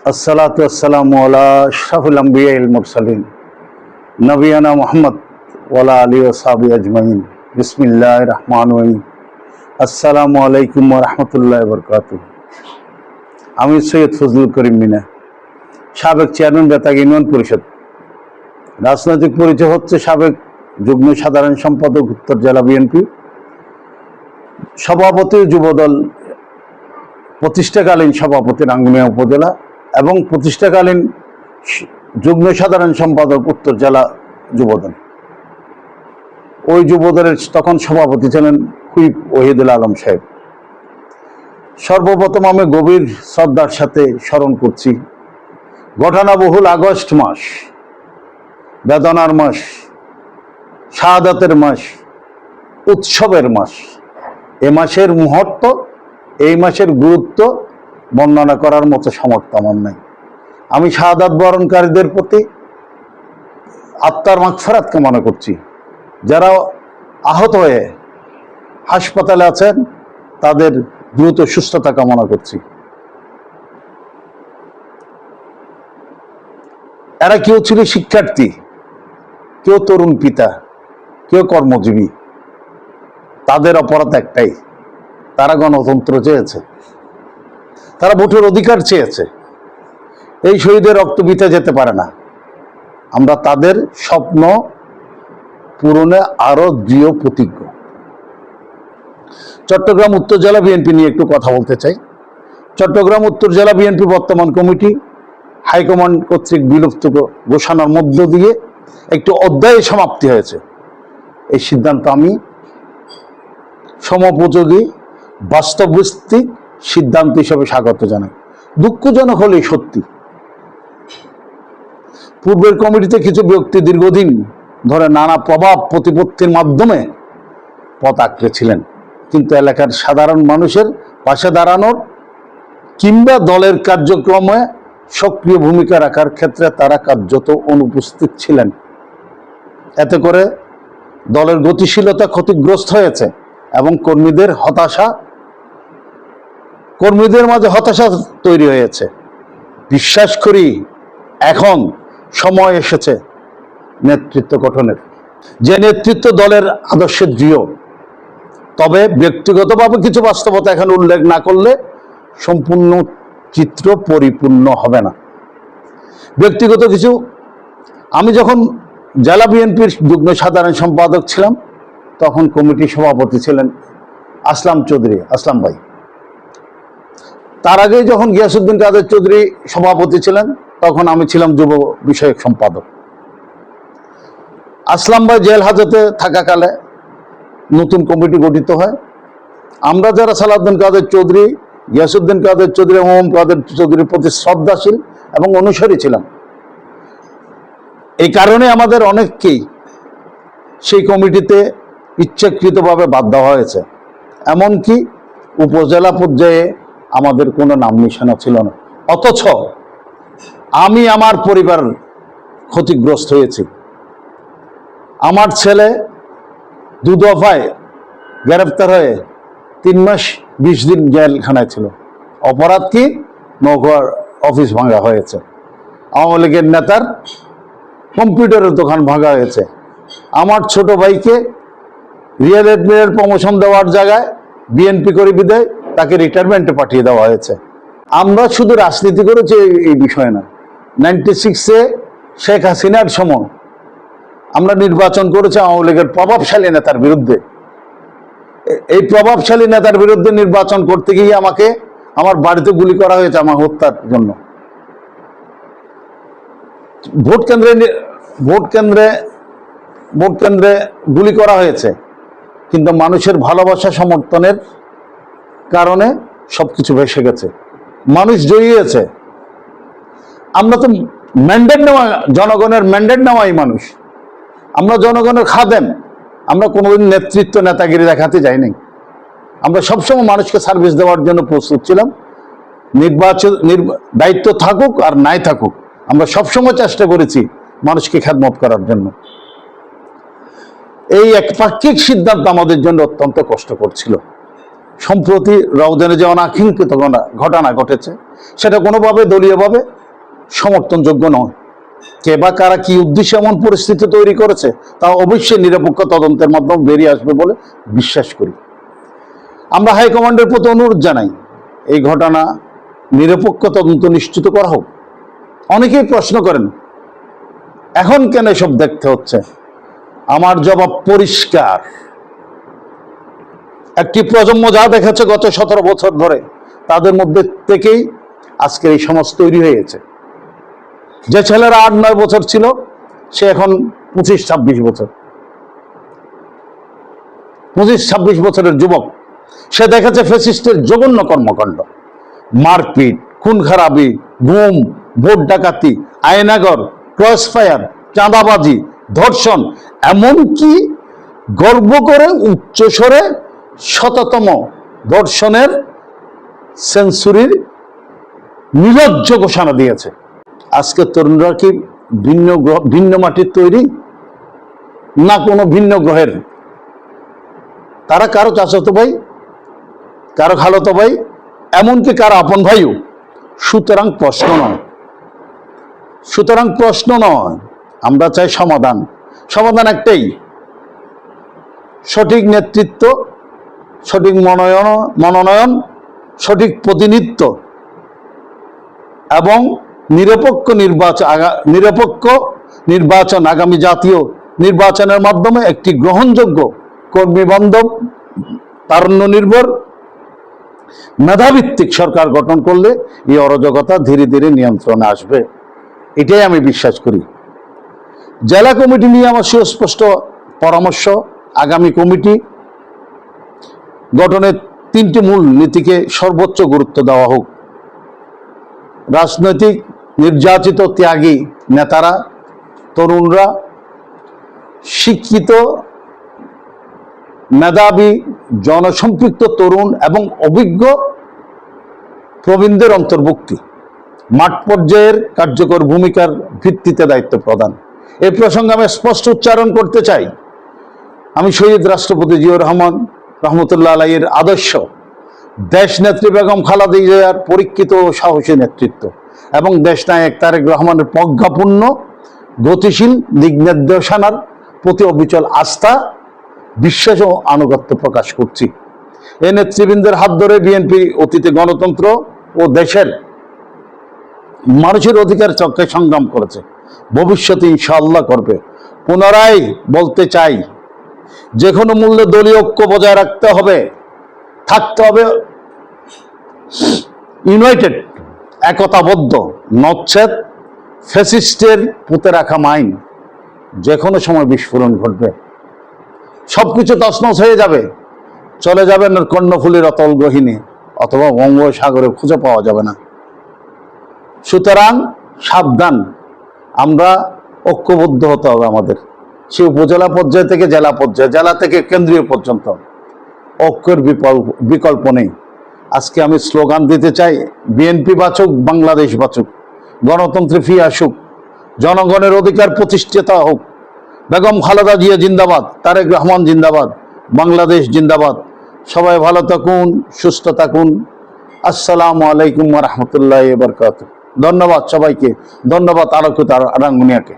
अस्सलातु वस्सलामु अला अशरफिल अंबियाइल मुरसलीन नबियाना मुहम्मद वाला आलिहि वसहबी अजमाइन बिस्मिल्लाहिर रहमानिर रहीम अस्सलामु आलैकुम व रहमतुल्लाहि व बाराकातुहू। আমি সৈয়দ ফজলুল করিম মিনা, সাবেক চেয়ারম্যান বেতাগ ইউনিয়ন পরিষদ। রাজনৈতিক পরিচয় হচ্ছে সাবেক যুগ্ম সাধারণ সম্পাদক উত্তর জেলা বিএনপি, সভাপতি যুবদল প্রতিষ্ঠাকালীন সভাপতি রাঙ্গুনিয়া উপজেলা এবং প্রতিষ্ঠাকালীন যুগ্ম সাধারণ সম্পাদক উত্তর জেলা যুবদল। ওই যুবদলের তখন সভাপতি ছিলেন হুইপ ওহিদুল আলম সাহেব। সর্বপ্রথম আমি গভীর শ্রদ্ধার সাথে স্মরণ করছি ঘটনাবহুল আগস্ট মাস, বেদনার মাস, শাহাদাতের মাস, উৎসবের মাস। এ মাসের মুহূর্ত, এই মাসের গুরুত্ব বর্ণনা করার মতো সামর্থ্য আমার নাই। আমি শাহাদাত বরণকারীদের প্রতি আত্মার মাগফিরাত কামনা করছি। যারা আহত হয়ে হাসপাতালে আছেন তাদের দ্রুত সুস্থতা কামনা করছি। এরা কেউ ছিল শিক্ষার্থী, কেউ তরুণ পিতা, কেউ কর্মজীবী। তাদের অপরাধ একটাই, তারা গণতন্ত্র চেয়েছে, তারা ভোটের অধিকার চেয়েছে। এই শহীদের রক্ত বৃথা যেতে পারে না। আমরা তাদের স্বপ্ন পূরণে আরো দৃঢ় প্রতিজ্ঞ। চট্টগ্রাম উত্তর জেলা বিএনপি নিয়ে একটু কথা বলতে চাই। চট্টগ্রাম উত্তর জেলা বিএনপি বর্তমান কমিটি হাইকমান্ড কর্তৃক বিলুপ্ত ঘোষণার মধ্য দিয়ে একটি অধ্যায়ের সমাপ্তি হয়েছে। এই সিদ্ধান্ত আমি সমোপযোগী বাস্তবভিত্তিক সিদ্ধান্ত হিসেবে স্বাগত জানাই। দুঃখজনক হলেই সত্যি, পূর্বের কমিটিতে কিছু ব্যক্তি দীর্ঘদিন ধরে নানা প্রভাব প্রতিপত্তির মাধ্যমে পথ আঁকড়েছিলেন, কিন্তু এলাকার সাধারণ মানুষের পাশে দাঁড়ানোর কিংবা দলের কার্যক্রমে সক্রিয় ভূমিকা রাখার ক্ষেত্রে তারা কার্যত অনুপস্থিত ছিলেন। এতে করে দলের গতিশীলতা ক্ষতিগ্রস্ত হয়েছে এবং কর্মীদের মাঝে হতাশা তৈরি হয়েছে। বিশ্বাস করি এখন সময় এসেছে নেতৃত্ব গঠনের, যে নেতৃত্ব দলের আদর্শে দৃঢ়। তবে ব্যক্তিগতভাবে কিছু বাস্তবতা এখানে উল্লেখ না করলে সম্পূর্ণ চিত্র পরিপূর্ণ হবে না। ব্যক্তিগত কিছু, আমি যখন জেলা বিএনপির যুগ্ম সাধারণ সম্পাদক ছিলাম তখন কমিটির সভাপতি ছিলেন আসলাম চৌধুরী, আসলাম ভাই। তার আগে যখন গিয়াসউদ্দিন কাদের চৌধুরী সভাপতি ছিলেন তখন আমি ছিলাম যুব বিষয়ক সম্পাদক। আসলাম ভাই জেল হাজতে থাকাকালে নতুন কমিটি গঠিত হয়। আমরা যারা সালাউদ্দিন কাদের চৌধুরী, গিয়াসউদ্দিন কাদের চৌধুরী, মোহাম্মদ কাদের চৌধুরীর প্রতি শ্রদ্ধাশীল এবং অনুসারী ছিলাম। এই কারণে আমাদের অনেককেই সেই কমিটিতে ইচ্ছাকৃতভাবে বাদ দেওয়া হয়েছে। এমনকি উপজেলা পর্যায়ে আমাদের কোনো নাম নিশানা ছিল না, অথচ আমি আমার পরিবার ক্ষতিগ্রস্ত হয়েছি। আমার ছেলে দু দফায় গ্রেফতার হয়ে 3 মাস 20 দিন জেলখানায় ছিল। অপরাধ কি? নৌকার অফিস ভাঙা হয়েছে, আওয়ামী লীগের নেতার কম্পিউটারের দোকান ভাঙা হয়েছে, আমার ছোট ভাইকে রিয়েল এডমিনের প্রমোশন দেওয়ার জায়গায় বিএনপি করে বিদায় তাকে রিটায়ারমেন্টে পাঠিয়ে দেওয়া হয়েছে। আমরা শুধু রাজনীতি করেছি এই বিষয় না। 96-এ শেখ হাসিনার সময় আমরা নির্বাচন করেছি আওয়ামী লীগের প্রভাবশালী নেতার বিরুদ্ধে। এই প্রভাবশালী নেতার বিরুদ্ধে নির্বাচন করতে গিয়ে আমাকে আমার বাড়িতে গুলি করা হয়েছে আমার হত্যার জন্য। ভোট কেন্দ্রে গুলি করা হয়েছে, কিন্তু মানুষের ভালোবাসা সমর্থনের কারণে সবকিছু ভেসে গেছে, মানুষ জয়ী হয়েছে। আমরা তো ম্যান্ডেট নেওয়া, জনগণের ম্যান্ডেট নেওয়াই মানুষ, আমরা জনগণের খাদেম। আমরা কোনোদিন নেতৃত্ব নেতাগিরি দেখাতে যাইনি। আমরা সবসময় মানুষকে সার্ভিস দেওয়ার জন্য প্রস্তুত ছিলাম। দায়িত্ব থাকুক আর নাই থাকুক, আমরা সবসময় চেষ্টা করেছি মানুষকে খেদমত করার জন্য। এই একপাক্ষিক সিদ্ধান্ত আমাদের জন্য অত্যন্ত কষ্টকর ছিল। সম্প্রতি রাউজানে যে অনাকাঙ্ক্ষিত ঘটনা ঘটেছে সেটা কোনোভাবে দলীয়ভাবে সমর্থনযোগ্য নয়। কে বা কারা কি উদ্দেশ্যে এমন পরিস্থিতি তৈরি করেছে তা অবশ্যই নিরপেক্ষ তদন্তের মাধ্যমে বেরিয়ে আসবে বলে বিশ্বাস করি। আমরা হাইকমান্ডের প্রতি অনুরোধ জানাই, এই ঘটনা নিরপেক্ষ তদন্ত নিশ্চিত করা হোক। অনেকেই প্রশ্ন করেন এখন কেন এসব দেখতে হচ্ছে। আমার জবাব পরিষ্কার, একটি প্রজন্ম যা দেখেছে গত 17 বছর ধরে, তাদের মধ্যে থেকেই আজকের এই সমাজ তৈরি হয়েছে। যে ছেলেরা 8-9 বছর ছিল সে এখন 25-26 বছর, 25-26 বছরের যুবক। সে দেখেছে ফ্যাসিস্টের জঘন্য কর্মকাণ্ড, মারপিট, খুন খারাপি, গুম, ভোট ডাকাতি, আয়নাগর, ক্রসফায়ার, চাঁদাবাজি, ধর্ষণ, এমনকি গর্ব করে উচ্চস্বরে শততম ধর্ষণের সেঞ্চুরির নির্লজ্জ ঘোষণা দিয়েছে। আজকে তরুণরা কি ভিন্ন মাটির তৈরি না কোনো ভিন্ন গ্রহের? তারা কারো চাচাতো ভাই, কারো খালাতো ভাই, এমনকি কারো আপন ভাইও। সুতরাং প্রশ্ন নয়, আমরা চাই সমাধান। সমাধান একটাই, সঠিক নেতৃত্ব, সঠিক মনোনয়ন, সঠিক প্রতিনিধিত্ব এবং নিরপেক্ষ নির্বাচন আগামী জাতীয় নির্বাচনের মাধ্যমে একটি গ্রহণযোগ্য, কর্মী বান্ধব, তারুণ্য নির্ভর, মেধাভিত্তিক সরকার গঠন করলে এই অরাজকতা ধীরে ধীরে নিয়ন্ত্রণে আসবে, এটাই আমি বিশ্বাস করি। জেলা কমিটি নিয়ে আমার সুস্পষ্ট পরামর্শ, আগামী কমিটি গঠনের 3টি মূল নীতিকে সর্বোচ্চ গুরুত্ব দেওয়া হোক। রাজনৈতিক নির্যাতিত ত্যাগী নেতারা, তরুণরা, শিক্ষিত মেধাবী জনসম্পৃক্ত তরুণ এবং অভিজ্ঞ প্রবীণদের অন্তর্ভুক্তি, মাঠ পর্যায়ের কার্যকর ভূমিকার ভিত্তিতে দায়িত্ব প্রদান। এই প্রসঙ্গে আমি স্পষ্ট উচ্চারণ করতে চাই, আমি শহীদ রাষ্ট্রপতি জিয়াউর রহমান রহমতুল্লাহ আলাইহির আদর্শ, দেশ নেত্রী বেগম খালেদা জিয়ার পরীক্ষিত ও সাহসী নেতৃত্ব এবং দেশনায়ক তারেক রহমানের প্রজ্ঞাপূর্ণ গতিশীল দিক নির্দেশনার প্রতি অবিচল আস্থা, বিশ্বাস ও আনুগত্য প্রকাশ করছি। এই নেতৃবৃন্দের হাত ধরে বিএনপি অতীতে গণতন্ত্র ও দেশের মানুষের অধিকার চক্রে সংগ্রাম করেছে, ভবিষ্যতে ইনশাআল্লাহ করবে। পুনরায় বলতে চাই, যে কোনো মূল্যে দলীয় ঐক্য বজায় রাখতে হবে, থাকতে হবে ইউনাইটেড, একতাবদ্ধ, নচেত ফ্যাসিস্টের পুঁতে রাখা মাইন যে কোনো সময় বিস্ফোরণ ঘটবে, সবকিছু তছনছ হয়ে যাবে, চলে যাবে কর্ণফুলীর অতল গহিনী অথবা বঙ্গোপসাগরে খুঁজে পাওয়া যাবে না। সুতরাং সাবধান, আমরা ঐক্যবদ্ধ হতে হবে আমাদের, সে উপজেলা পর্যায় থেকে জেলা পর্যায়ে, জেলা থেকে কেন্দ্রীয় পর্যন্ত ঐক্যের বিকল্প নেই। আজকে আমি স্লোগান দিতে চাই, বিএনপি বাঁচুক, বাংলাদেশ বাঁচুক, গণতন্ত্রে ফিরে আসুক, জনগণের অধিকার প্রতিষ্ঠিত হোক, বেগম খালেদা জিয়া জিন্দাবাদ, তারেক রহমান জিন্দাবাদ, বাংলাদেশ জিন্দাবাদ। সবাই ভালো থাকুন, সুস্থ থাকুন। আসসালামু আলাইকুম ওয়া রাহমাতুল্লাহি ওয়া বারাকাতুহু। ধন্যবাদ সবাইকে, ধন্যবাদ আলোকিত আরাঙ্গুনিয়াকে।